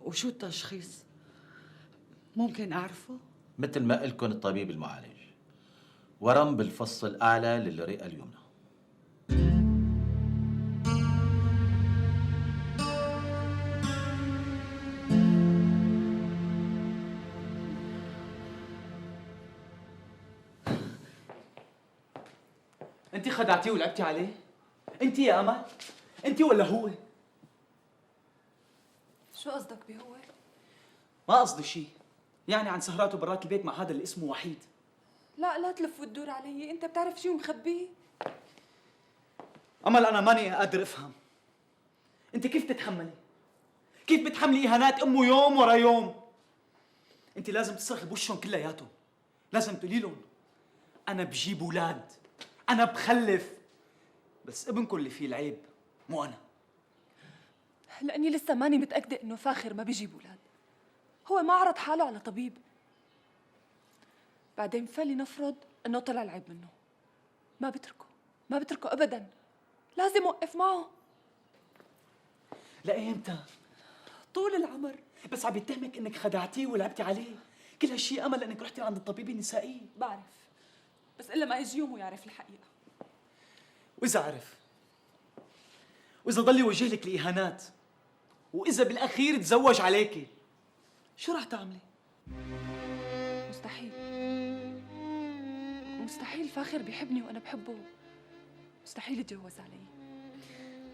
وشو التشخيص؟ ممكن أعرفه؟ مثل ما قلكن الطبيب المعالج، ورم بالفص الأعلى للرئة اليمنى. انت خدعتيه ولعبتي عليه؟ انت يا امل؟ انت ولا هو؟ شو قصدك بهو؟ ما قصدي شيء، يعني عن سهراته برات البيت مع هذا اللي اسمه وحيد. لا تلف وتدور علي، انت بتعرف شو مخبيه؟ امل انا ماني قادر افهم، انت كيف تتحملي؟ كيف بتحملي اهانات امه يوم ورا يوم؟ انت لازم تصرخي بوشهم كلياتهم، لازم تقولي لهم انا بجيب اولاد، انا بخلف، بس ابنكم اللي فيه العيب مو انا. لاني لسه ماني متاكده انه فاخر ما بيجيب اولاد. هو ما عرض حاله على طبيب. بعدين فلنفرض انه طلع العيب منه، ما بتركه ابدا، لازم اوقف معه. لأيمتى؟ طول العمر، بس عم يتهمك انك خدعتيه ولعبتي عليه، كل هالشيء امل لانك رحتي عند الطبيب النسائي. بعرف، بس الا ما يجي يوم ويعرف الحقيقه. واذا عرف، واذا ضل يوجه لك الاهانات، واذا بالاخير تزوج عليكي، شو راح تعملي؟ مستحيل، مستحيل فاخر بيحبني وانا بحبه، مستحيل يتجوز علي.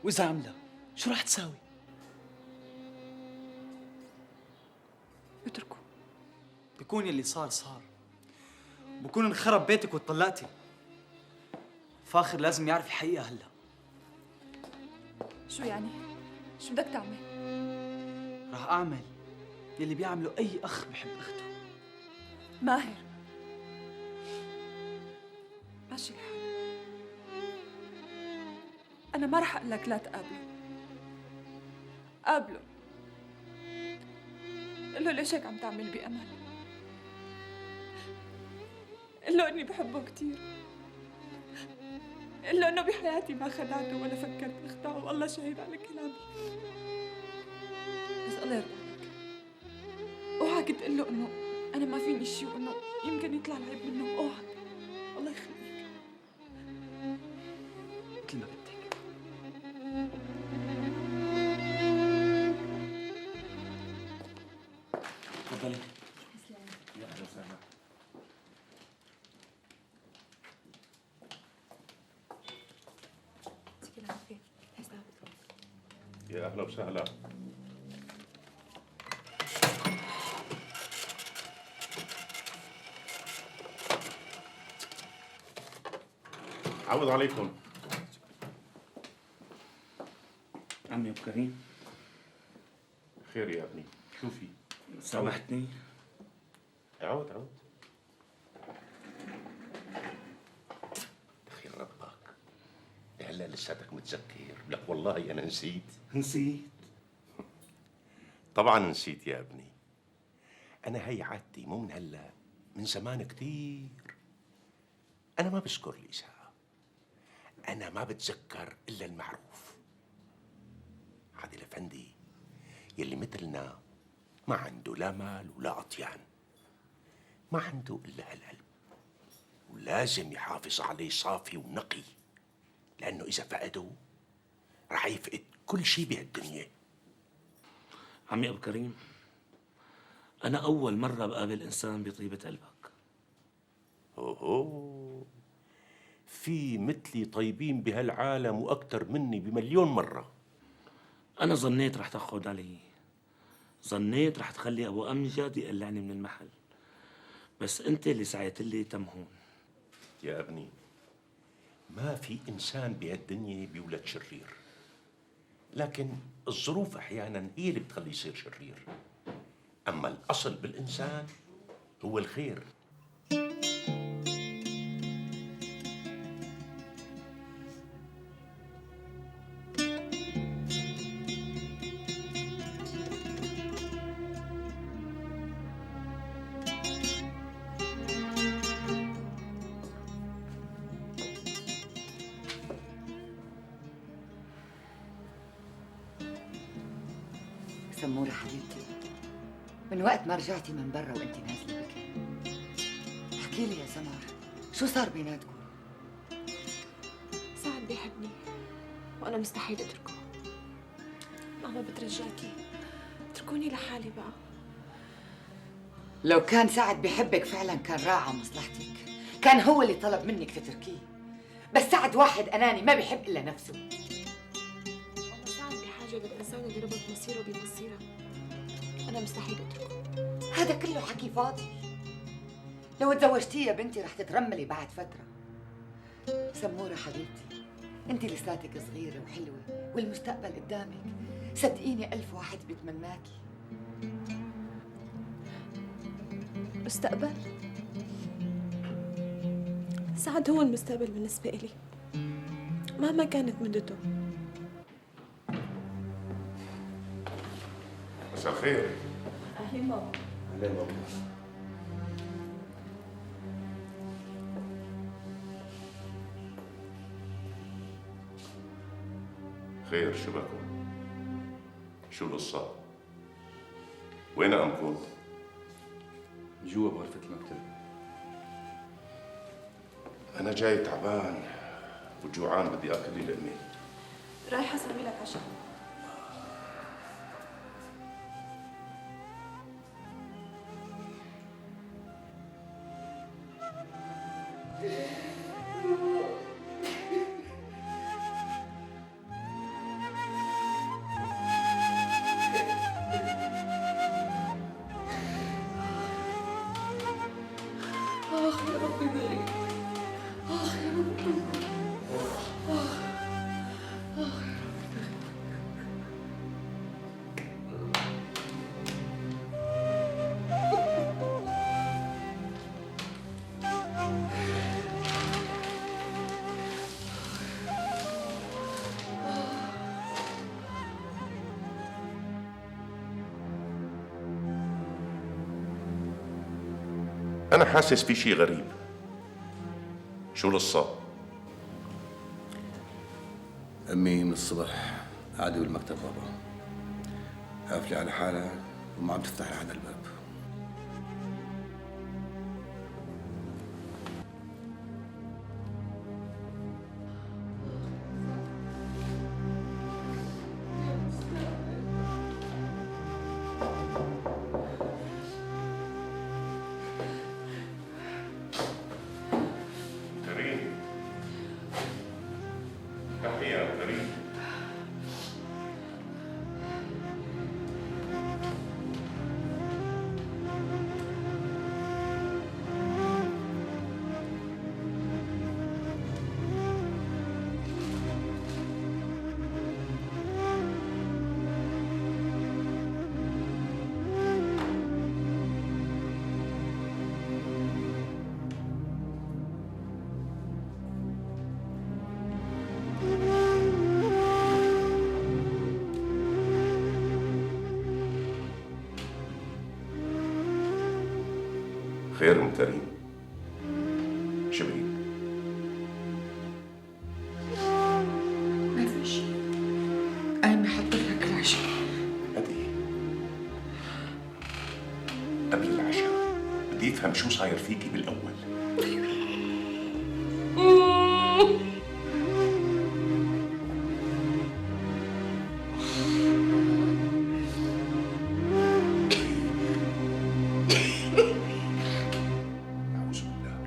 واذا عملها، شو راح تساوي؟ بتركه. بكون يلي صار، بكون انخرب بيتك واتطلقتي. فاخر لازم يعرف الحقيقة هلا. شو يعني؟ شو بدك تعمل؟ راح اعمل يلي بيعمله اي اخ بحب اخته. ماهر، ماشي الحال، أنا ما رح أقول لك لا تقابله، قابله، قل له ليش هيك عم تعمل بأمل؟ قل له إني بحبه كثير، قل له إنه بحياتي ما خدعته ولا فكرت أخدعه، والله شهيد على كلامي. بس الله يرضى عليك، اوعك تقول له إنه أنا ما فيني شيء وإنه يمكن يطلع العيب منه، اوعك، الله يخليك. مثل ما بدك. تفضلي. يا اهلا وسهلا. يعطيك العافية، حسابك. يا اهلا وسهلا. عوض عليكم. عمي ابو كريم، خير يا ابني، شو في؟ سامحتني. عود. دخيل ربك، هلا لساتك متذكر؟ لك والله انا نسيت. طبعا نسيت يا ابني. انا هي عادتي، مو من هلا، من زمان كتير. انا ما بذكر الاساءة، انا ما بتذكر الا المعروف. عادل افندي يلي مثلنا ما عنده لا مال ولا عطيان، ما عنده الا هالقلب، ولازم يحافظ عليه صافي ونقي، لانه اذا فقده رح يفقد كل شيء بهالدنيا. عمي ابو كريم، انا اول مره بقابل انسان بطيبه قلبك. اوه، في مثلي طيبين بهالعالم واكثر مني بمليون مره. انا ظنيت رح تاخذ علي، ظنيت رح تخلي ابو امجد يقلعني من المحل، بس انت اللي سعيت لي تمهون. يا ابني، ما في انسان بهالدنيا بيولد شرير، لكن الظروف احيانا هي اللي بتخليه يصير شرير، اما الاصل بالانسان هو الخير. سمورة حبيبتي، من وقت ما رجعتي من برا وانت نازله بكي. احكي لي يا سمر، شو صار بيناتكم؟ سعد بيحبني وأنا مستحيل أتركه. ماما بترجاكي اتركوني لحالي بقى. لو كان سعد بيحبك فعلا كان راعى مصلحتك، كان هو اللي طلب منك تتركيه. بس سعد واحد أناني ما بيحب إلا نفسه. ماما سعد بحاجة للإنسان اللي ربط مصيره بمصيرها. أنا مستحيل أتركه. هذا كله حكي فاضي. لو تزوجتيه يا بنتي رح تترملي بعد فترة. سمورة حبيبتي، انت لساتك صغيرة وحلوة والمستقبل قدامك. صدقيني 1000 واحد بيتمناكي. مستقبل؟ سعد هو المستقبل بالنسبة إلي مهما كانت مدته. مساء الخير. أهلين ماما. أهلا بابا. خير، شو بكون؟ شو القصة؟ وين أمكم؟ جوا بغرفة المكتب. أنا جاي تعبان وجوعان، بدي آكل لي لقمة. رايحة أسوي لك عشاء. أنا حاسس في شيء غريب. شو القصة؟ أمي من الصبح قاعدة بالمكتب بابا، قافلة على حالها وما عم تفتح لي هذا الباب. كريم، افتحي يا كريم. خير ام كريم، شبهي؟ ما في شيء. قايمة حضر لك العشاء. هدي قبل العشاء بدي افهم شو صاير فيكي بالاول. أعوذ بالله.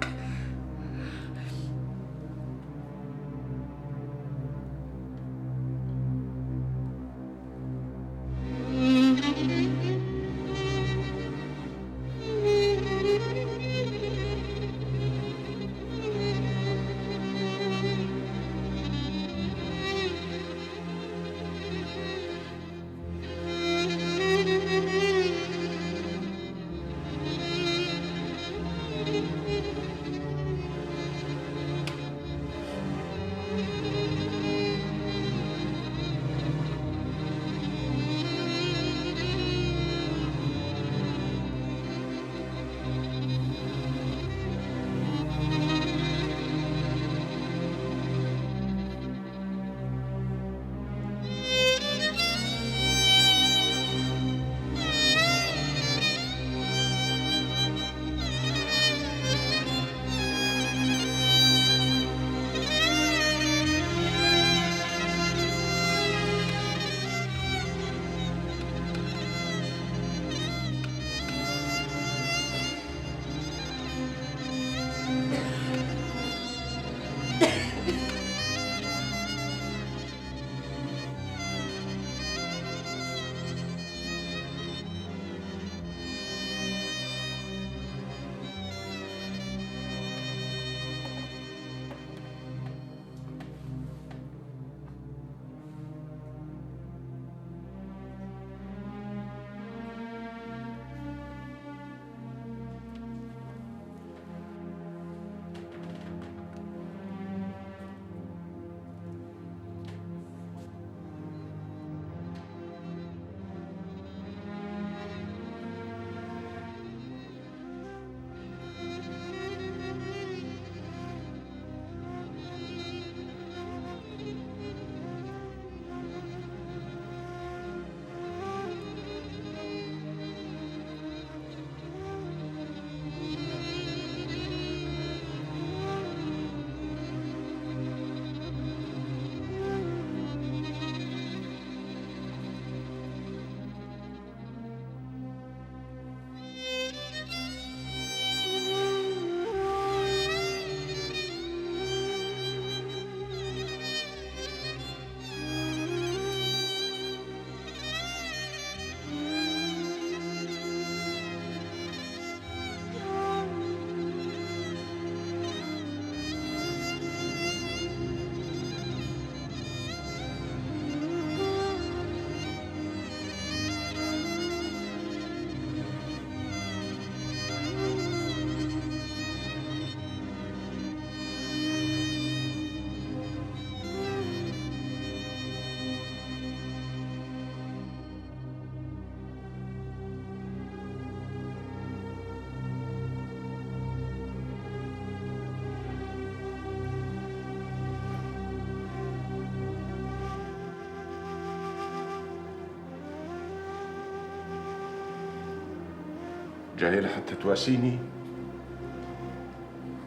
جاي لحتى تواسيني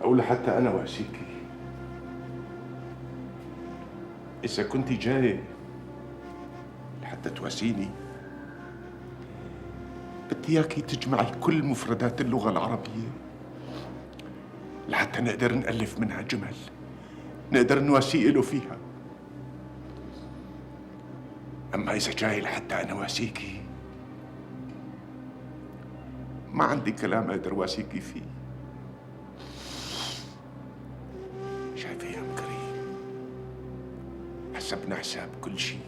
أو لحتى أنا واسيكي؟ إذا كنت جاي لحتى تواسيني بدي إياكي تجمعي كل مفردات اللغة العربية لحتى نقدر نألف منها جمل نقدر نواسي له فيها. أما إذا جاي لحتى أنا واسيكي ما عندي كلام أقدر واسيكي فيه. شايفة يا أم كريم، حسبنا حساب كل شيء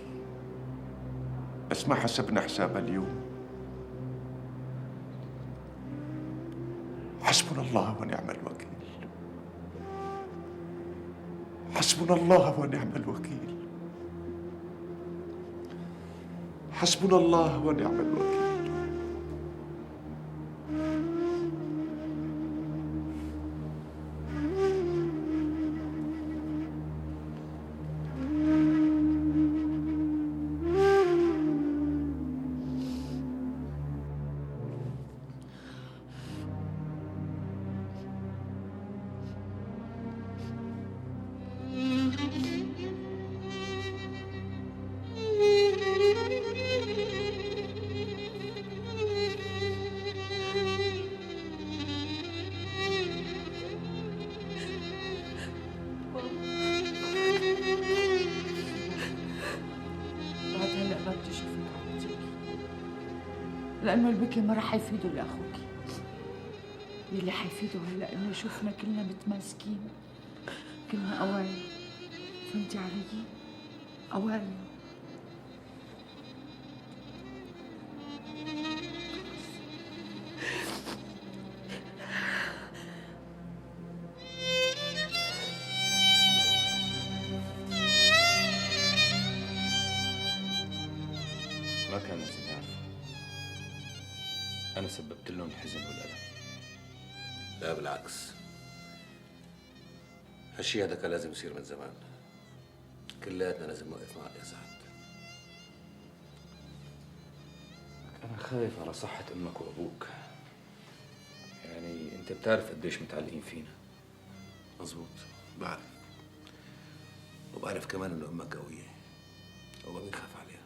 بس ما حسبنا حساب اليوم. حسبنا الله ونعم الوكيل، حسبنا الله ونعم الوكيل، حسبنا الله ونعم الوكيل. بعد هلا ما بدي اشوفك عم تبكي، لانه البكي ما رح يفيده لاخوك. يلي حيفيده هلا انه يشوفنا كلنا متماسكين، كلنا قوايا. فهمتي علي؟ قوايا. ما كان لازم يعرفوا. أنا سببت لهم الحزن والألم. لا بالعكس، هالشي هذا كان لازم يصير من زمان. كلياتنا لازم نوقف معك يا سعد. أنا خايف على صحة أمك وأبوك. يعني أنت بتعرف قديش متعلقين فينا. مظبوط، بعرف. وبعرف كمان إنه أمك قوية وما بنخاف عليها.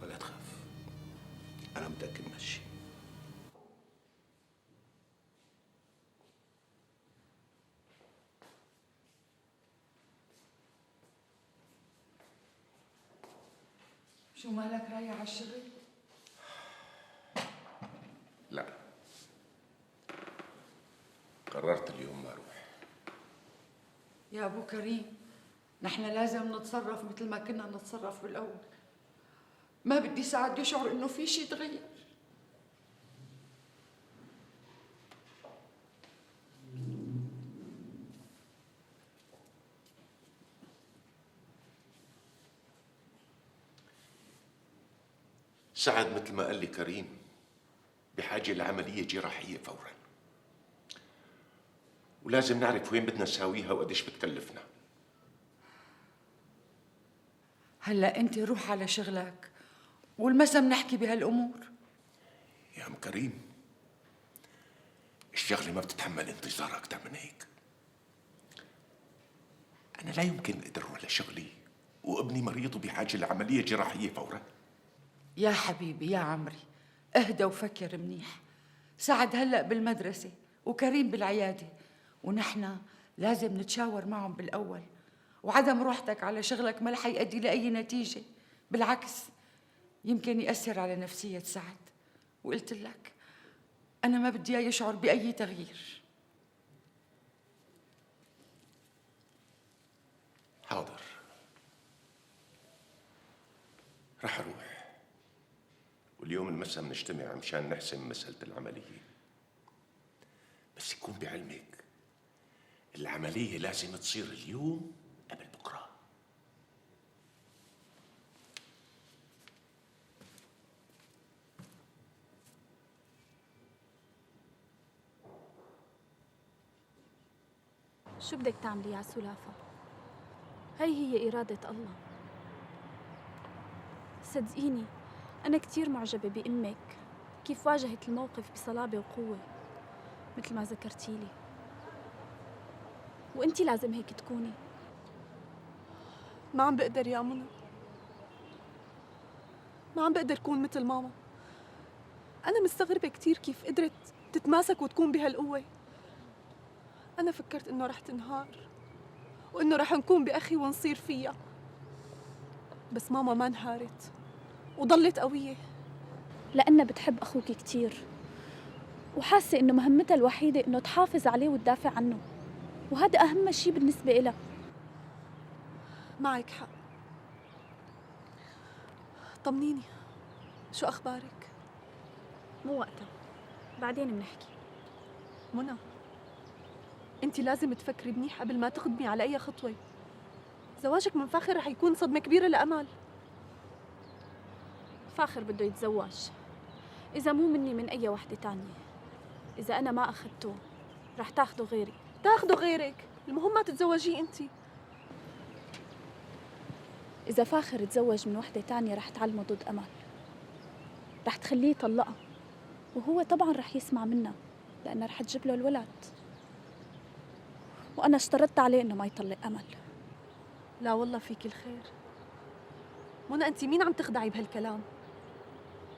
ولا تخاف، أنا متأكد من هالشي. شو مالك رايح على الشغل؟ لا، قررت اليوم ما أروح. يا ابو كريم، نحن لازم نتصرف مثل ما كنا نتصرف بالاول. ما بدي سعد يشعر انه في شيء تغير. سعد مثل ما قال لي كريم بحاجة لعملية جراحية فورا، ولازم نعرف وين بدنا نساويها وقديش بتكلفنا. هلا انت روح على شغلك والمسا بنحكي بهالامور. يا أم كريم، الشغلة ما بتتحمل انتظار أكثر من هيك. أنا لا يمكن أقدر أروح لشغلي وابني مريض وبحاجة لعملية جراحية فورا. يا حبيبي يا عمري، اهدى وفكر منيح. سعد هلأ بالمدرسة وكريم بالعيادة، ونحن لازم نتشاور معهم بالأول. وعدم روحتك على شغلك ما رح يؤدي لأي نتيجة، بالعكس يمكن يأثر على نفسية سعد. وقلت لك أنا ما بدي إياه يشعر بأي تغيير. حاضر، رح أروح، واليوم المساء بنجتمع مشان نحسم مسألة العملية. بس يكون بعلمك العملية لازم تصير اليوم قبل بكرة. شو بدك تعملي يا سلافة؟ هي إرادة الله. صدقيني أنا كتير معجبة بأمك كيف واجهت الموقف بصلابة وقوة مثل ما ذكرتي لي. وانتي لازم هيك تكوني. ما عم بقدر يا منى، ما عم بقدر كون مثل ماما. أنا مستغربة كتير كيف قدرت تتماسك وتكون بهالقوة. أنا فكرت إنه رح تنهار وإنه رح نكون بأخي ونصير فيها، بس ماما ما انهارت وضلت قوية. لأنها بتحب أخوك كتير، وحاسة إنه مهمتها الوحيدة إنه تحافظ عليه وتدافع عنه، وهذا أهم شيء بالنسبة إلها. معك حق. طمنيني، شو أخبارك؟ مو وقتها، بعدين بنحكي. منى، انت لازم تفكري منيح قبل ما تقدمي على أي خطوة. زواجك من فاخر رح يكون صدمة كبيرة لأمل. فاخر بده يتزوج، إذا مو مني من أي وحدة تانية. إذا أنا ما أخذته رح تاخده غيري. تاخده غيرك، المهم ما تتزوجيه انت. إذا فاخر تزوج من وحدة تانية رح تعلمه ضد أمل، رح تخليه يطلقها، وهو طبعاً رح يسمع منها لأنها رح تجيب له الولد. وأنا اشترطت عليه إنه ما يطلق أمل. لا والله فيك الخير منى، انت مين عم تخدعي بهالكلام؟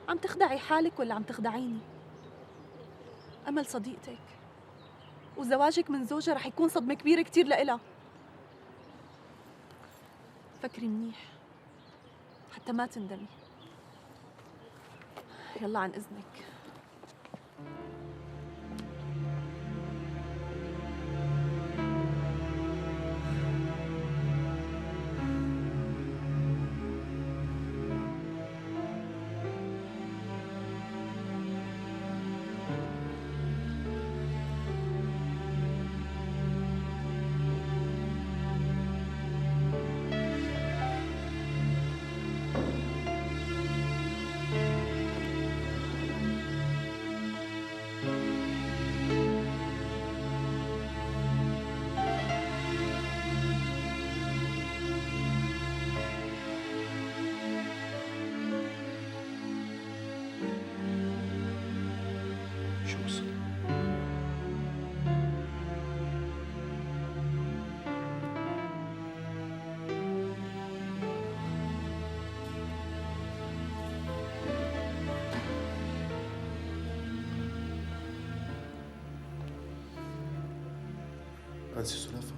عم تخدعي حالك ولا عم تخدعيني؟ أمل صديقتك، وزواجك من زوجها رح يكون صدمة كبيرة كتير لإلها. فكري منيح حتى ما تندمي. يلا عن إذنك. شو بصير؟ أنسي سلافة.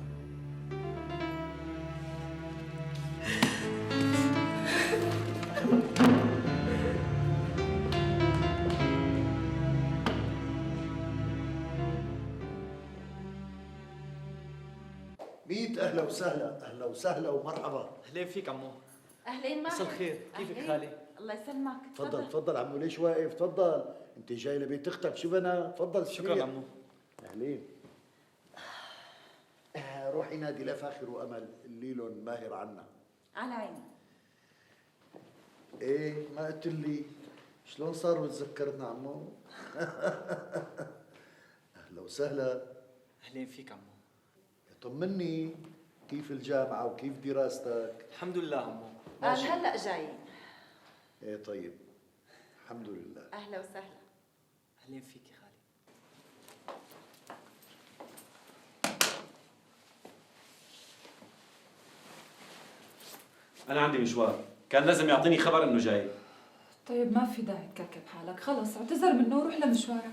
ميت أهلا وسهلا، أهلا وسهلا ومرحبا. أهلين فيك عمو. أهلين مساء الخير، كيفك أهلين. خالي؟ الله يسلمك. تفضل تفضل عمو، ليش واقف؟ تفضل، أنت جاي لبيت أختك شبنا، تفضل. شكرا عمو. أهلين. روحي نادي لفاخر وأمل اللي لهم ماهر عنا. على عيني. إيه ما قلت لي شلون صار وتذكرتنا عمو؟ أهلا وسهلا. أهلين فيك عمو. طمني، كيف الجامعة وكيف دراستك؟ الحمد لله عمو. قال هلأ جايين. إيه طيب، الحمد لله. أهلا وسهلا. أهلين فيك يا خالي. أنا عندي مشوار، كان لازم يعطيني خبر إنه جاي. طيب ما في داعي تكركب حالك، خلص اعتذر منه وروح لمشوارك.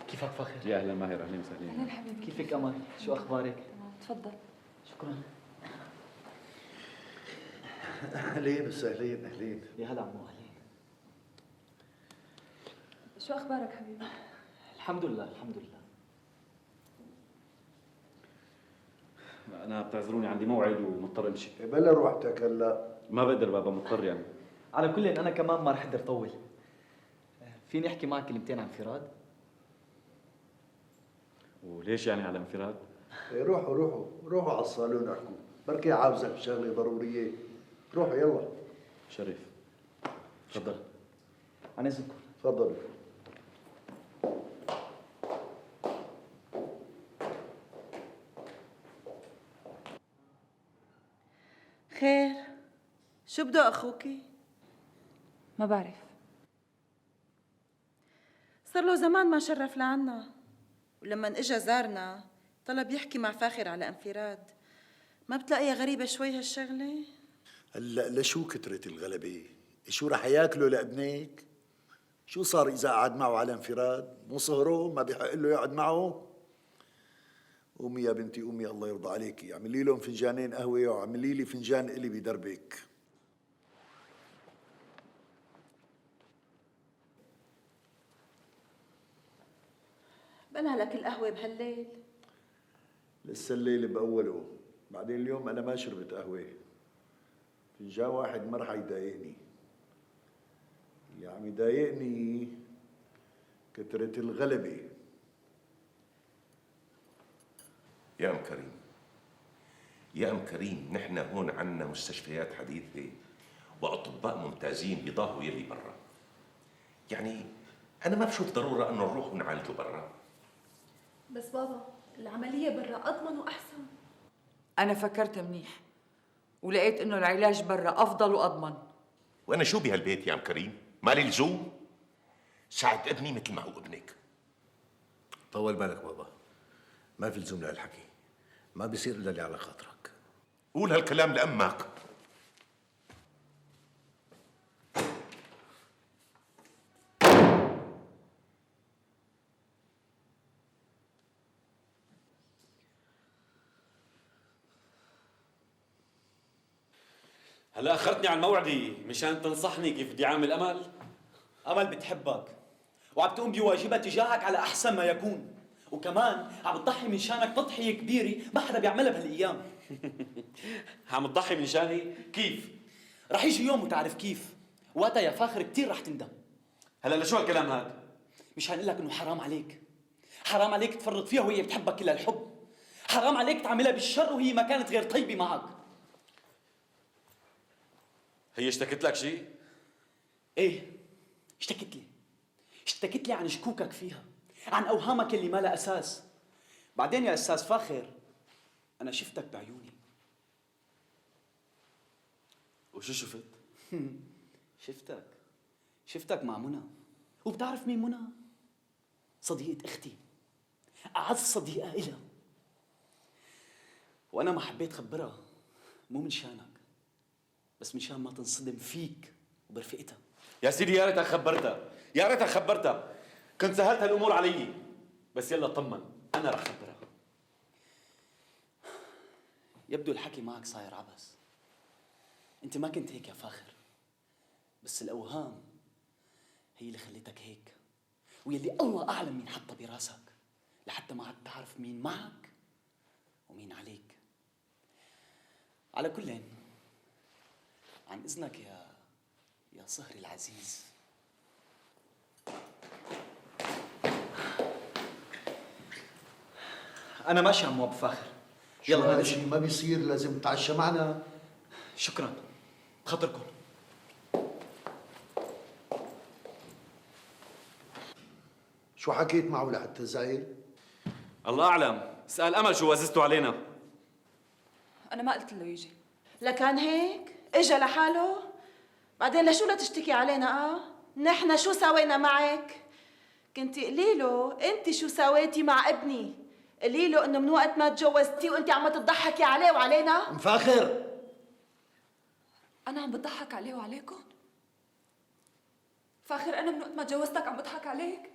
كيفك فاخر؟ يا اهلا ماهر، اهلين وسهلين. اهلين حبيبي. كيفك أمل؟ شو أخبارك؟ تفضل. شكرا. أهلين وسهلين. أهلين. يا هلا عمو. أهلين. شو اخبارك حبيبي؟ الحمد لله الحمد لله. انا بتعذروني عندي موعد ومضطر امشي. بلا روحتك هلا. ما بقدر بابا، مضطر يعني. على كل أنا كمان ما رح أقدر طول. فيني أحكي معك كلمتين عن فراق؟ وليش يعني على انفراد؟ روحوا على الصالون احكوا، بركي عاوزك بشغله ضروريه. روحوا يلا. شريف تفضل. عن إذنكم. تفضلوا. خير، شو بده أخوكي؟ ما بعرف. صار له زمان ما شرف لعنا، ولما اجا زارنا طلب يحكي مع فاخر على انفراد. ما بتلاقيها غريبة شوي هالشغلة؟ هلا لشو كترت الغلبة؟ شو رح ياكلوا لابنك؟ شو صار إذا قعد معه على انفراد؟ مو صهره ما بيحق له يقعد معه؟ قومي يا بنتي قومي، الله يرضى عليكي، اعملي لهم فنجانين قهوة وعملي لي فنجان إلي بدربك. بنى لك القهوة بهالليل؟ لسه الليل بأوله، بعدين اليوم أنا ما شربت قهوة. فنجان واحد ما رح يضايقني. اللي عم يضايقني كترة الغلبة. يا أم كريم، يا أم كريم، نحن هون عنا مستشفيات حديثة وأطباء ممتازين بيضاهوا يلي برا. يعني أنا ما بشوف ضرورة إنه نروح ونعالجه برا. بس بابا العملية برا أضمن وأحسن. أنا فكرت منيح ولقيت إنه العلاج برا أفضل وأضمن. وأنا شو بهالبيت يا أم كريم؟ مالي لزوم؟ ساعد ابني مثل ما هو ابنك. طول بالك بابا، ما في لزوم لهالحكي، ما بيصير إلا اللي على خاطرك. قول هالكلام لأمك. هلا اخرتني عن موعدي مشان تنصحني كيف بدي اعامل امل؟ امل بتحبك وعم تقوم بواجبها تجاهك على احسن ما يكون، وكمان عم تضحي من شانك تضحيه كبيره ما حدا بيعملها بهالايام. عم تضحي من شاني؟ كيف؟ رح يجي يوم وتعرف كيف، وقتها يا فاخر كثير رح تندم. هلا لشو هالكلام هذا؟ مشان اقول لك انه حرام عليك، حرام عليك تفرط فيها وهي بتحبك كل هالحب، حرام عليك تعملها بالشر وهي ما كانت غير طيبه معك. هي اشتكت لك شيء؟ ايه اشتكت لي عن شكوكك فيها، عن اوهامك اللي ما لها اساس. بعدين يا استاذ فاخر انا شفتك بعيوني. وشو شفت؟ شفتك مع منى. وبتعرف مين منى؟ صديقة اختي، اعز صديقة إلها. وانا ما حبيت خبرها، مو من شانك بس مشان ما تنصدم فيك وبرفقتها. يا سيدي يا ريتك خبرتها، يا ريتك خبرتها، كنت سهلت هالامور علي. بس يلا طمن، انا رح خبرها. يبدو الحكي معك صاير عبس. انت ما كنت هيك يا فاخر، بس الاوهام هي اللي خليتك هيك، ويلي الله اعلم مين حطها براسك لحتى ما عاد تعرف مين معك ومين عليك. على كل عن اذنك يا صهري العزيز. انا ماشي عمو ابو فاخر. يلا هذا الشيء ما بيصير، لازم تتعشى معنا. شكرا بخاطركم. شو حكيت معه لحتى زعل؟ الله اعلم، اسال امل شو وززته علينا. انا ما قلت له يجي. لكان هيك اجا لحاله. بعدين لشو لا تشتكي علينا؟ نحن شو سوينا معك؟ كنتي قولي له انت شو سويتي مع ابني، قولي له انه من وقت ما تجوزتي وانت عم تضحكي عليه وعلينا. مفاخر، انا عم بضحك عليه وعليكم؟ فاخر انا من وقت ما تجوزتك عم بضحك عليك؟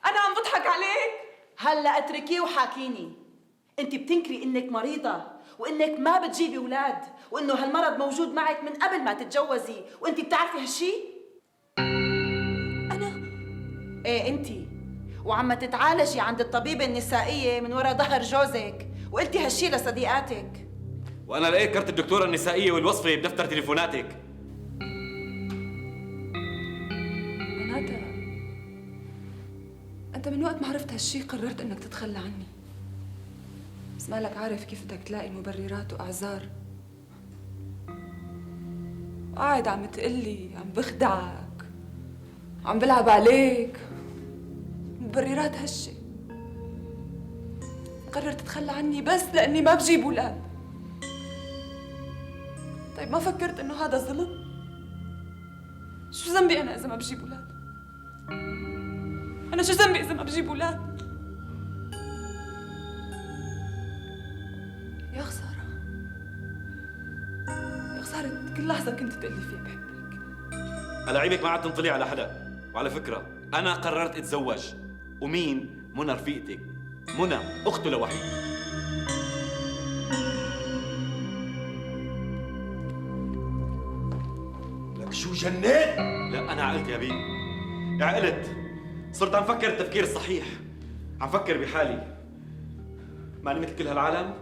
انا عم بضحك عليك؟ هلا اتركيه وحاكيني. انت بتنكري انك مريضه وانك ما بتجيبي اولاد وانه هالمرض موجود معك من قبل ما تتجوزي، وانت بتعرفي هالشي؟ انا؟ ايه انت، وعم تتعالجي عند الطبيبه النسائيه من وراء ظهر جوزك، وقلتي هالشي لصديقاتك. وانا لقيت كرت الدكتوره النسائيه والوصفه بدفتر تليفوناتك. معناتها انت من وقت ما عرفت هالشي قررت انك تتخلى عني، بس مالك عارف كيف بدك تلاقي مبررات واعذار، وقاعد عم تقلي عم بخدعك، عم بلعب عليك، مبررات هالشي. قررت تتخلى عني بس لاني ما بجيب اولاد. طيب ما فكرت انه هذا ظلم؟ شو ذنبي انا اذا ما بجيب اولاد؟ انا شو ذنبي اذا ما بجيب اولاد؟ يا خسارة، يا خسارة كل لحظة كنت تقلي فيها بحبك. ألاعيبك ما عاد تنطلي على حدا. وعلى فكرة أنا قررت أتزوج. ومين؟ منى رفيقتك، منى أخته لوحيد. لك شو جنيت؟ لا أنا عقلت يا بيه، عقلت. صرت عم فكر التفكير الصحيح، عم فكر بحالي. ماني مثل كل هالعالم،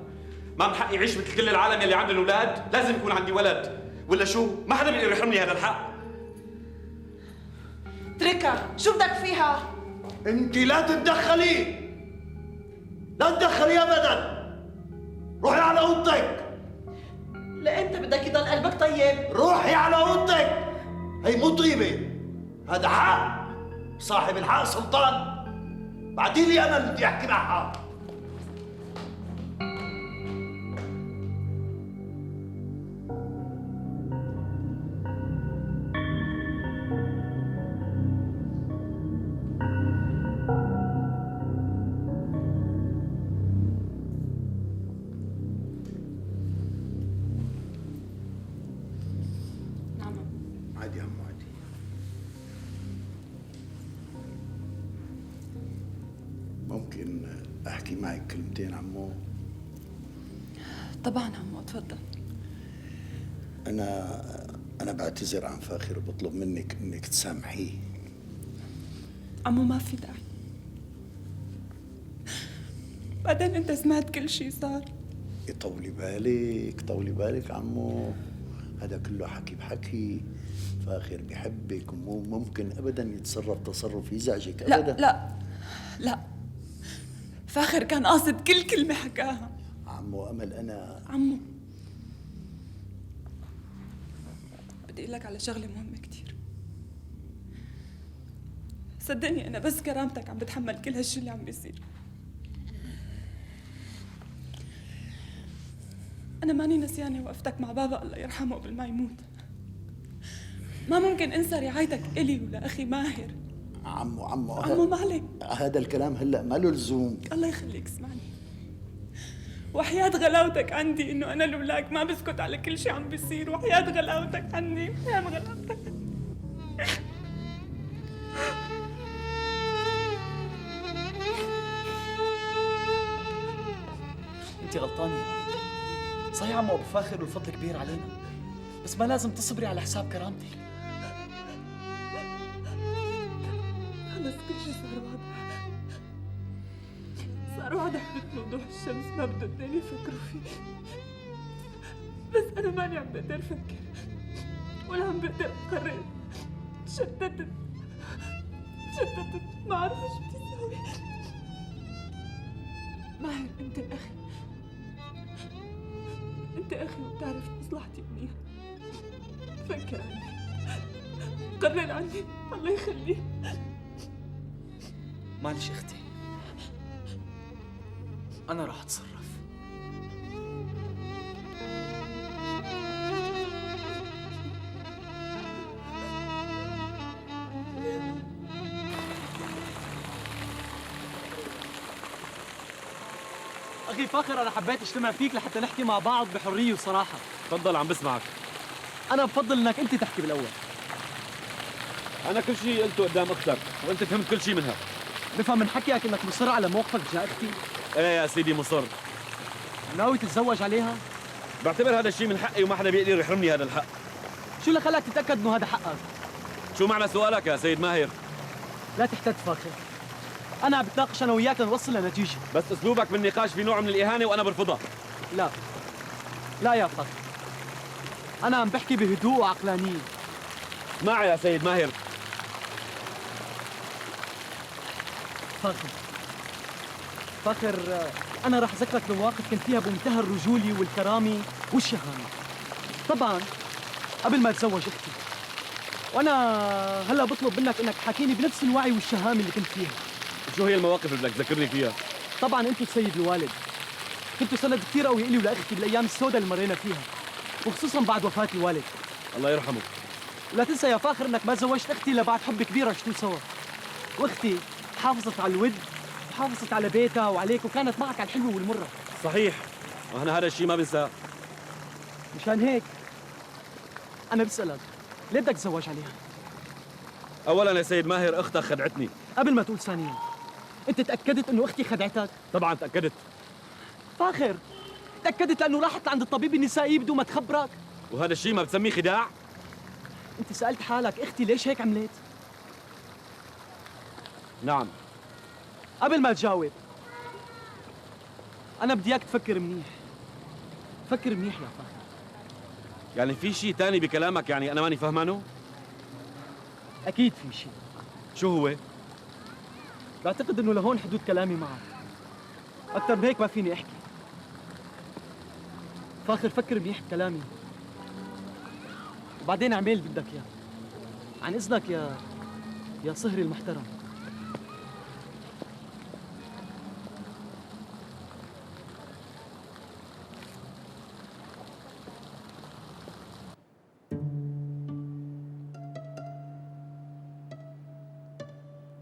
ما من حقي أعيش مثل كل العالم يلي عندهم أولاد. لازم يكون عندي ولد، ولا شو؟ ما حدا بيقدر يحرمني هذا الحق. اتركها، شو بدك فيها؟ انت لا تتدخلي، لا تتدخلي ابدا. روحي على اوضتك. لامتى بدك يضل قلبك طيب؟ روحي على اوضتك. هي مو طيبه، هذا حق. صاحب الحق سلطان. بعدين لي انا اللي بدي احكي معها. عادي يا عمو عادي. ممكن احكي معك كلمتين عمو؟ طبعا عمو، تفضل. انا بعتذر عن فاخر وبطلب منك انك تسامحيه. عمو ما في داعي، بعدين انت سمعت كل شيء صار. طولي بالك طولي بالك عمو، هذا كله حكي بحكي. فاخر بحبك ومو ممكن ابدا يتصرف تصرف يزعجك ابدا. لا فاخر كان قاصد كل كلمة حكاها. عمو امل انا عمو بدي اقول لك على شغلة مهمة كتير. صدقني انا بس كرامتك عم بتحمل كل هالشي اللي عم بيصير. انا ماني نسيانة وقفتك مع بابا الله يرحمه قبل ما يموت. ما ممكن انسى رعايتك الي ولا اخي ماهر. عمو ما عليك. هذا الكلام هلا ما له لزوم. الله يخليك اسمعني، وحياة غلاوتك عندي انه انا لولاك ما بسكت على كل شيء عم بيصير. وحياة غلاوتك عني، وحياة غلاوتك. انت غلطانة يا عمو. صحيح عمو ابو فاخر والفضل كبير علينا، بس ما لازم تصبري على حساب كرامتك. خلص كل شيء صار واضح، صار واضح مثل وضوح الشمس. ما بده الثاني يفكروا فيه، بس أنا ماني عم بقدر أفكر ولا عم بقدر أقرر. تشتتت ما عارفة شو بدي أسوي. ماهر أنت أخي وبتعرف مصلحتي منيح. فكر عني، قرر عني، الله يخليك. معلش اختي، انا راح اتصرف. اخي فاخر، انا حبيت اجتمع فيك لحتى نحكي مع بعض بحريه وصراحه. تفضل عم بسمعك. انا بفضل انك انت تحكي بالاول. أنا كل شيء قلته قدام أختك وأنت فهمت كل شيء منها. بفهم من حكيك انك مصر على موقفك تجاه اختي. ايه يا سيدي مصر. ناوي تتزوج عليها؟ بعتبر هذا الشيء من حقي وما حدا بيقدر يحرمني هذا الحق. شو اللي خلاك تتاكد انه هذا حقك؟ شو معنى سؤالك يا سيد ماهر؟ لا تحتد فاخر، انا عم بتناقش انا وياك لنوصل لنتيجه. بس اسلوبك بالنقاش في نوع من الاهانه وانا برفضها. لا يا فاخر، انا عم بحكي بهدوء وعقلانيه. اسمع يا سيد ماهر. فاخر انا رح اذكرك بمواقف كنت فيها بمنتهى الرجوله والكرامه والشهامه، طبعا قبل ما اتزوج اختي. وانا هلا بطلب منك انك تحاكيني بنفس الوعي والشهامه اللي كنت فيها. شو هي المواقف اللي بدك تذكرني فيها؟ طبعا انتوا السيد الوالد كنتوا سند كثير قوي الي ولاختي بالايام السوداء اللي مرينا فيها. وخصوصا بعد وفاة الوالد. الله يرحمه. ولا تنسى يا فاخر انك ما زوجت اختي الا بعد حب كبير عشتوه سوا. واختي حافظت على الود وحافظت على بيتها وعليك وكانت معك على الحلوه والمره. صحيح، وانا هذا الشيء ما بنساه. مشان هيك انا بسألك ليه بدك تتزوج عليها؟ اولا يا سيد ماهر اختك خدعتني. قبل ما تقول ثانيا، انت تاكدت انه اختي خدعتك؟ طبعا تاكدت. فاخر تاكدت لانه راحت لعند الطبيب النسائي بدون ما تخبرك؟ وهذا الشيء ما بتسميه خداع؟ انت سالت حالك اختي ليش هيك عملت؟ نعم. قبل ما تجاوب انا بدي اياك تفكر منيح. فكر منيح يا فاخر. يعني في شيء ثاني بكلامك يعني انا ماني فهمانه؟ اكيد في شيء. شو هو؟ بعتقد انه لهون حدود كلامي معك. اكثر من هيك ما فيني احكي. فاخر فكر منيح بكلامي وبعدين اعمل اللي بدك اياه. عن اذنك يا صهري المحترم.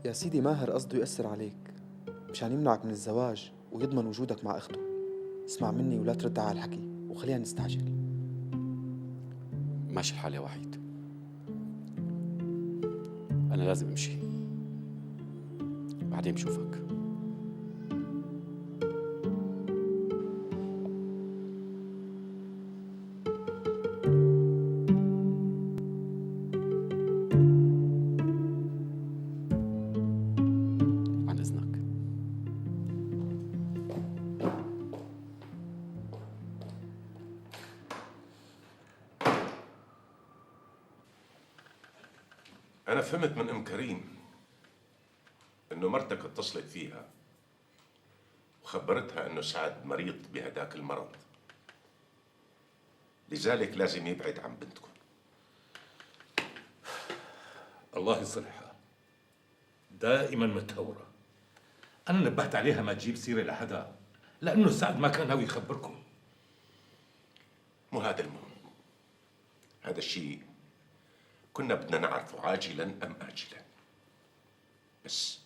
يا سيدي ماهر قصده يأثر عليك مشان يمنعك من الزواج ويضمن وجودك مع أخته. اسمع مني ولا ترد على الحكي وخلينا نستعجل. ماشي الحال يا وحيد، أنا لازم أمشي، بعدين بشوفك. عن إذنك. أنا فهمت من أم كريم إنه مرتك اتصلت فيها وخبرتها إنه سعد مريض بهداك المرض، لذلك لازم يبعد عن بنتكم. الله يصلحها، دائما متهورة. أنا نبهت عليها ما تجيب سيرة لحدا لأنه سعد ما كان ناوي يخبركم. مو هذا المهم، هذا الشيء كنا بدنا نعرفه عاجلا أم آجلا. بس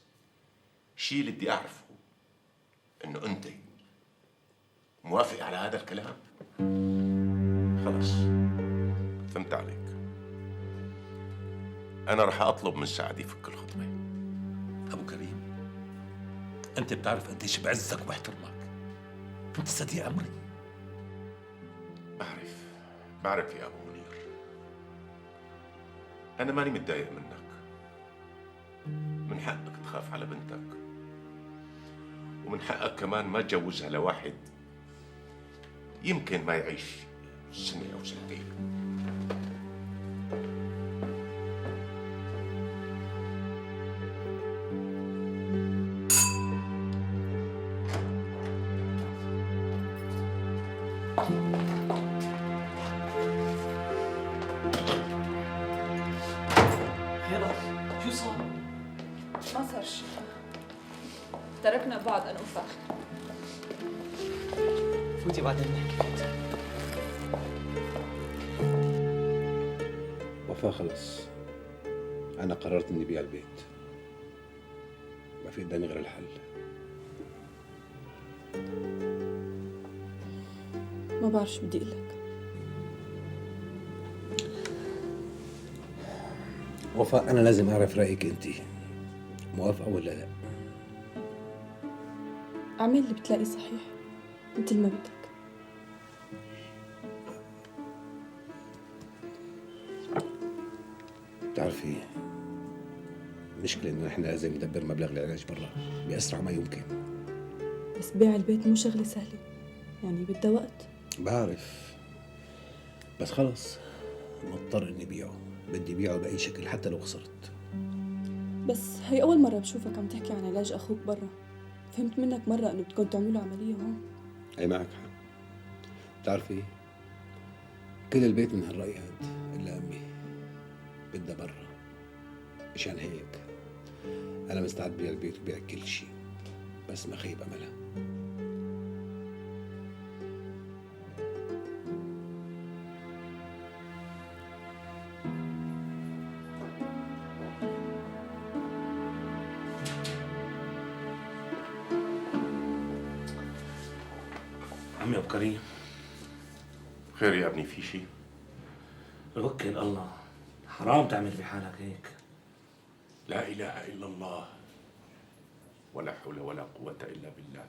الشيء اللي بدي أعرفه إنه أنت موافق على هذا الكلام؟ خلص فهمت عليك. أنا رح أطلب من سعد يفك الخطبة. أبو كريم، أنت بتعرف قديش بعزك وبحترمك، أنت صديق عمري. بعرف يا أبو منير، أنا ماني متضايق منك. من حقك تخاف على بنتك، ومن حقك كمان ما تجوزها لواحد يمكن ما يعيش سنة أو سنتين. شو صار؟ ما صار شيء، تركنا بعض أنا وفاخر. فوتي بعدين نحكي. وفاء خلص، أنا قررت إني بيع البيت، ما في قدامي غير الحل. ما بعرف شو بدي أقول لك. وفاء أنا لازم أعرف رأيك أنت، موافقة ولا لا؟ اعمل اللي بتلاقيه صحيح مثل ما بدك. بتعرفي المشكلة إنه إحنا لازم ندبر مبلغ العلاج برا بأسرع ما يمكن. بس بيع البيت مو شغلة سهلة، يعني بدها وقت. بعرف، بس خلص مضطر إني بيعه، بدي بيعه بأي شكل حتى لو خسرت. بس هي أول مرة بشوفك عم تحكي عن علاج أخوك برا. فهمت منك مرة إنه بدكم تعملوا عملية هون. أي معك حق. بتعرفي كل البيت من هالرأي هاد إلا أمي بدها برا. مشان هيك أنا مستعد بيع البيت وبيع كل شيء، بس ما خيب أملها. عمي ابو كريم. خير يا ابني، في شيء؟ توكل الله، حرام تعمل بحالك هيك. لا اله الا الله، ولا حول ولا قوة الا بالله.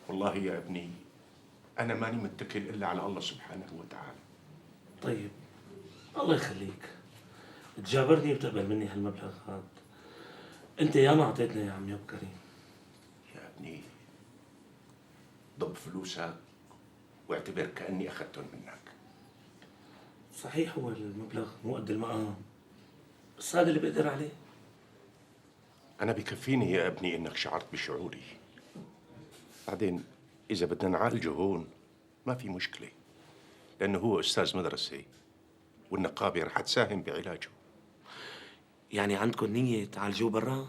والله يا ابني انا ماني متكل الا على الله سبحانه وتعالى. طيب الله يخليك، تجابرني وتقبل مني هالمبلغ هذا. انت ياما اعطيتنا يا عمي ابو كريم. يا ابني ضب فلوسك واعتبر كأني أخذتهم منك. صحيح هو المبلغ مو قد المقام، بس هذا اللي بقدر عليه. أنا بكفيني يا ابني إنك شعرت بشعوري. بعدين إذا بدنا نعالجه هون ما في مشكلة، لأنه هو أستاذ مدرسة والنقابة رح تساهم بعلاجه. يعني عندكم نية تعالجوه برا؟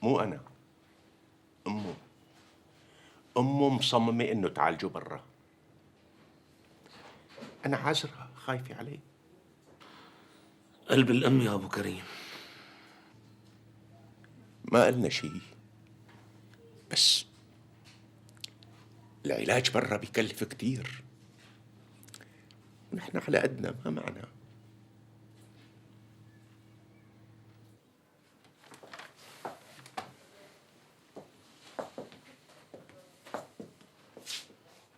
مو أنا، أمه مصممة إنه تعالجه برا. أنا عازرها، خايفة عليه. قلب الأم يا أبو كريم. ما قلنا شيء، بس العلاج برا بيكلف كتير، ونحن على قدنا ما معنا.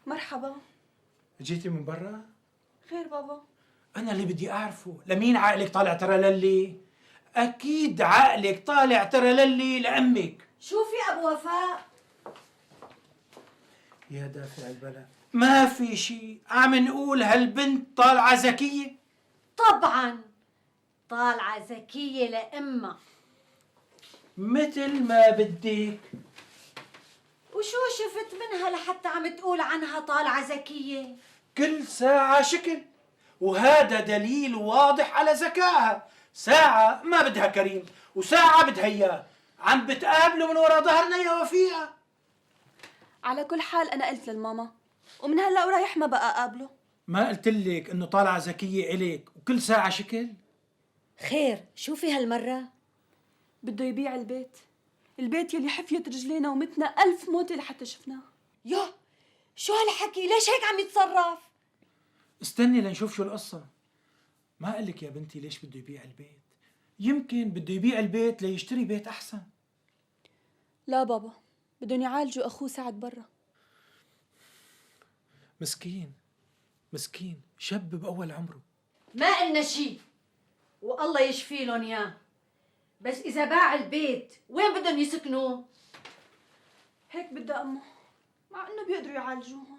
مرحبا. جيتي من برا؟ خير بابا. أنا اللي بدي أعرفه، لمين عقلك طالع ترى للي؟ أكيد عقلك طالع ترى للي لأمك. شوفي أبو وفاء. يا دافع البلاء، ما في شيء، عم نقول هالبنت طالعة ذكية؟ طبعا طالعة ذكية لأمها. مثل ما بدك. وشو شفت منها لحتى عم تقول عنها طالعة ذكية؟ كل ساعة شكل، وهذا دليل واضح على ذكائها. ساعة ما بدها كريم وساعة بدها إياه، عم بتقابلوا من ورا ظهرنا يا وفيقة. على كل حال أنا قلت للماما، ومن هلا ورايح ما بقى أقابله. ما قلت لك إنه طالعة ذكية إليك وكل ساعة شكل؟ خير شوفي هالمرة بده يبيع البيت يلي حفيت رجلينا ومتنا 1000 موتة لحتى شفناه. يا شو هالحكي؟ ليش هيك عم يتصرف؟ استني لنشوف شو القصة. ما قال لك يا بنتي ليش بده يبيع البيت؟ يمكن بده يبيع البيت ليشتري بيت أحسن. لا بابا، بدهم يعالجوا أخوه سعد برا. مسكين شاب بأول عمره. ما قلنا شيء، والله يشفي لهم اياه. بس إذا باع البيت وين بدهم يسكنوا؟ هيك بدها أمه، مع إنه بيقدروا يعالجوهم.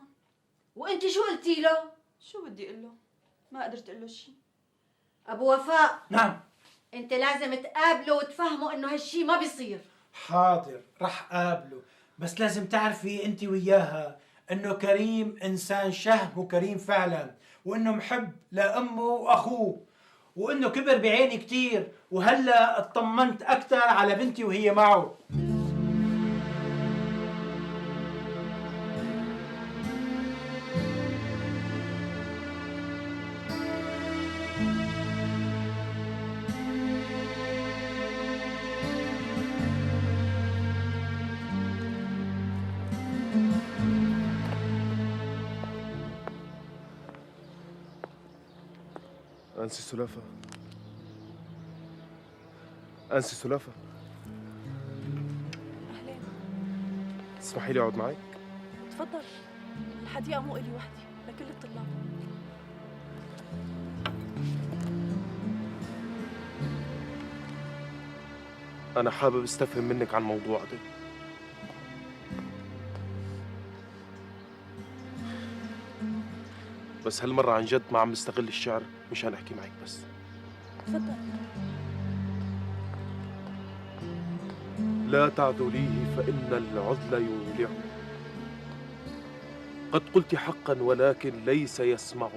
وأنت شو قلتي له؟ شو بدي أقول له؟ ما قدرت أقول له شيء. أبو وفاء. نعم. أنت لازم تقابله وتفهمه إنه هالشي ما بيصير. حاضر رح قابله، بس لازم تعرفي أنت وياها إنه كريم إنسان شهم وكريم فعلا، وإنه محب لأمه وأخوه، وإنه كبر بعيني كتير، وهلا اطمنت أكثر على بنتي وهي معه. أنسي سلافة، أنسي سلافة. أهلين. تسمحي لي أقعد معك؟ تفضل، الحديقة مو إلي وحدي، لكل الطلاب. أنا حابب استفهم منك عن موضوع ده. بس هالمرة عن جد ما عم بستغل الشعر مشان أحكي معك بس. تفضل. لا تعذليه فإن العذل يولع. قد قلت حقا ولكن ليس يسمع.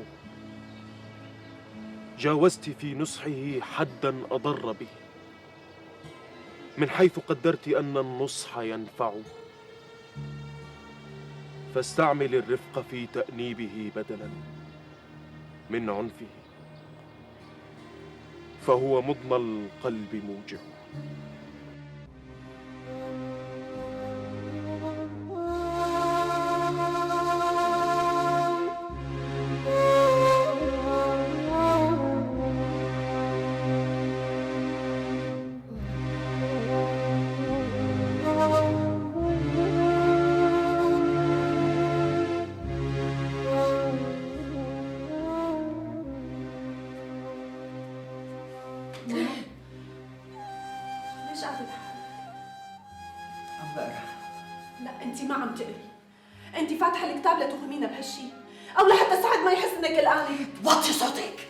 جاوزت في نصحه حدا أضر به، من حيث قدرت أن النصح ينفع. فاستعمل الرفق في تأنيبه بدلا من عنفه، فهو مضنى القلب موجع. ما عم تقري، انت فاتحه الكتاب لتوهمينا بهالشي، او لحتى سعد ما يحس انك قلقانه. وطي صوتك.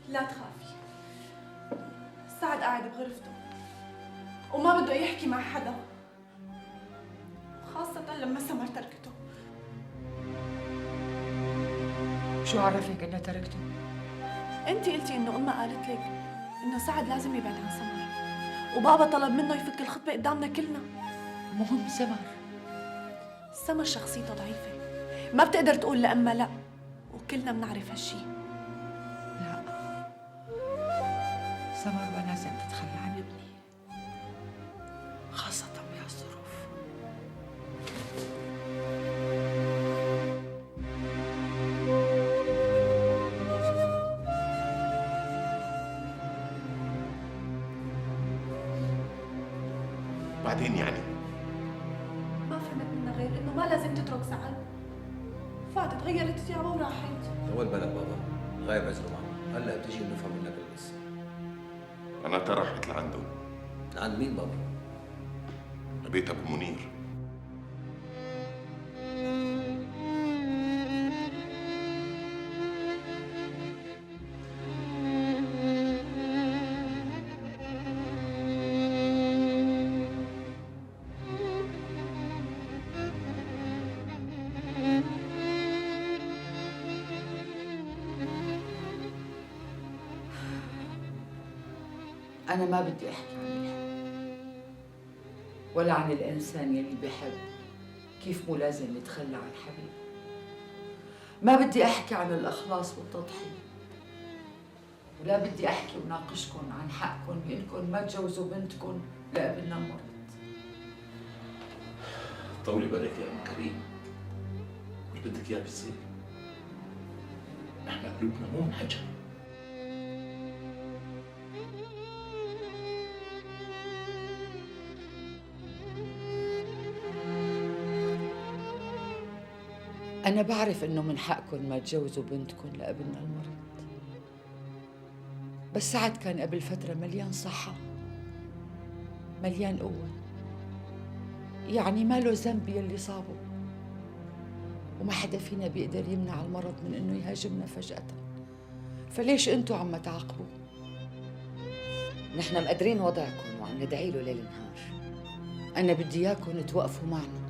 لا تخافي، سعد قاعد بغرفته وما بده يحكي مع حدا، خاصة لما سمر تركته. شو عرفك انها تركته؟ انت قلتي انه امها قالت لك انه سعد لازم يبعد عن سمر، وبابا طلب منه يفك الخطبة قدامنا كلنا. مهم سمر. سمر شخصيته ضعيفة، ما بتقدر تقول لأمها لا، وكلنا بنعرف هالشي. لا، سمر ما لازم تتخلى عن ابني، خاصة بهالظروف. بعدين يعني ما فهمت منها غير انه ما لازم تترك سعد. فاتت غيرت ثيابها وراحت. طول بالك بابا، غايب عذره معه، هلا بتجي بنفهم منك القصه. معناتها راحت لعنده. لعند مين بابا؟ لبيت ابو منير. أنا ما بدي أحكي عن الحب ولا عن الإنسان يلي بحب كيف مو لازم يتخلى عن حبيبه. ما بدي أحكي عن الإخلاص والتضحية، ولا بدي أحكي وناقشكم عن حقكم بإنكم ما تجوزوا بنتكم لابننا المرض. طولي بالك يا ام كريم، واللي بدك اياه بيصير. احنا قلوبنا مو من حجر. أنا بعرف إنه من حقكم ما تجوزوا بنتكم لابننا المريض، بس سعد كان قبل فترة مليان صحة، مليان قوة، يعني ما له ذنب يلي صابه، وما حدا فينا بيقدر يمنع المرض من إنه يهاجمنا فجأة، فليش أنتوا عم تعاقبوا؟ نحن مقدرين وضعكم وعم ندعي له ليل نهار. أنا بدي إياكم توقفوا معنا،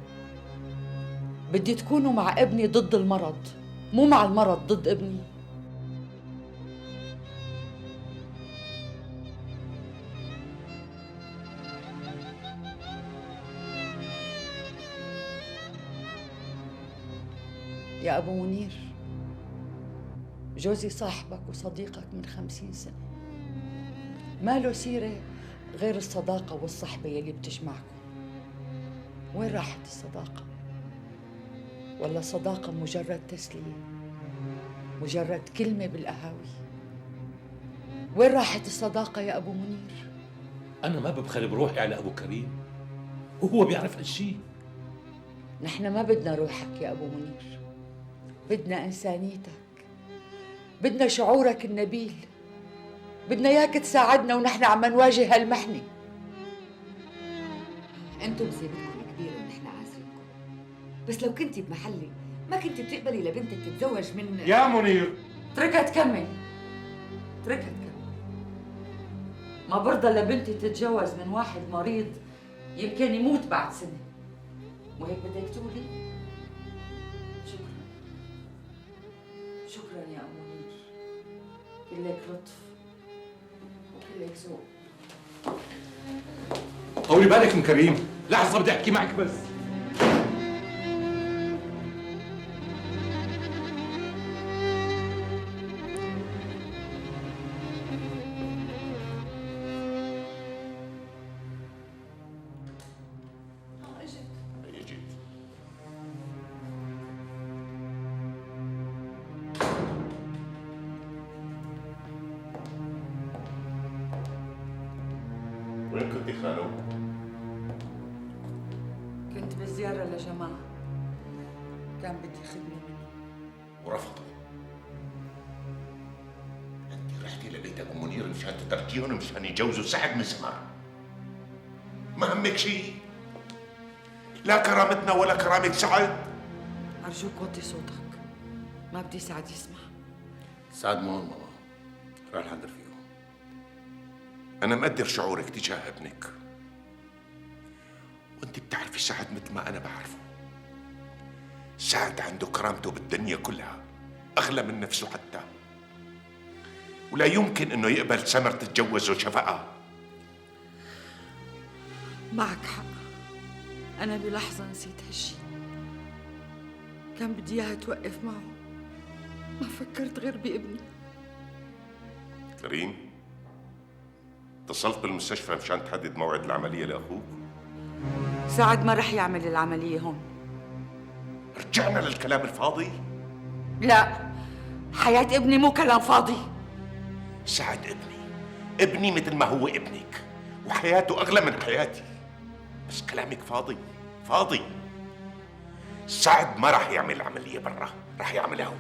بدي تكونوا مع ابني ضد المرض، مو مع المرض ضد ابني. يا أبو منير، جوزي صاحبك وصديقك من 50 سنة، ما له سيرة غير الصداقة والصحبة يلي بتجمعكم. وين راحت الصداقة؟ ولا صداقة مجرد تسلية، مجرد كلمة بالقهاوي؟ وين راحت الصداقة يا أبو منير؟ أنا ما ببخل بروحي على أبو كريم، وهو بيعرف هالشي. نحن ما بدنا روحك يا أبو منير، بدنا إنسانيتك، بدنا شعورك النبيل، بدنا إياك تساعدنا ونحن عم نواجه هالمحنة. انتم مصيبتكم كبيرة ونحن عازرينكم، بس لو كنتي بمحلي ما كنتي بتقبلي لبنتك تتزوج من يا منير. اتركها تكمل، اتركها تكمل. ما برضى لبنتي تتجوز من واحد مريض يمكن يموت بعد سنة، وهيك بدك تقولي؟ شكرا، شكرا يا أبو منير، كلك لطف وكلك ذوق. طولي بالك ام كريم، لحظة بدي أحكي معك بس. وين كنتي خالو؟ كنت بزيارة لجماعة كان بدي خدمة مني ورفضوا. انت رحتي لبيت ابو منير مشان تتركيهم مشان يجوزوا سعد من سمر. ما همك شيء. لا كرامتنا ولا كرامة سعد. أرجوك وطي صوتك، ما بدي سعد يسمع. سعد ما هون ماما، راح نحضر فيه. أنا مقدر شعورك تجاه ابنك، وأنت بتعرفي سعد مثل ما أنا بعرفه. سعد عنده كرامته بالدنيا كلها، أغلى من نفسه حتى، ولا يمكن إنه يقبل سمر تتجوزه شفقة. معك حق، أنا بلحظة نسيت هالشي، كان بدي إياها توقف معه، ما فكرت غير بابني. كريم، اتصلت بالمستشفى مشان تحدد موعد العملية لأخوك؟ سعد ما رح يعمل العملية هون. رجعنا للكلام الفاضي؟ لا، حياة ابني مو كلام فاضي. سعد ابني مثل ما هو ابنك، وحياته أغلى من حياتي، بس كلامك فاضي. سعد ما راح يعمل عملية برا، راح يعملها هو.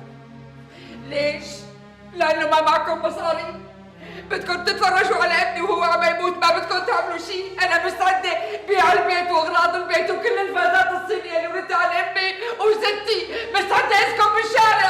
ليش؟ لأنه ما معكم مصاري؟ بدكم تتفرجوا على ابني وهو عم يموت، ما بدكم تعملوا شيء؟ أنا مستعدة بيع البيت وأغراض البيت وكل الفازات الصينية اللي ورثتها عن أمي وستي، مستعدة أسكن بالشارع.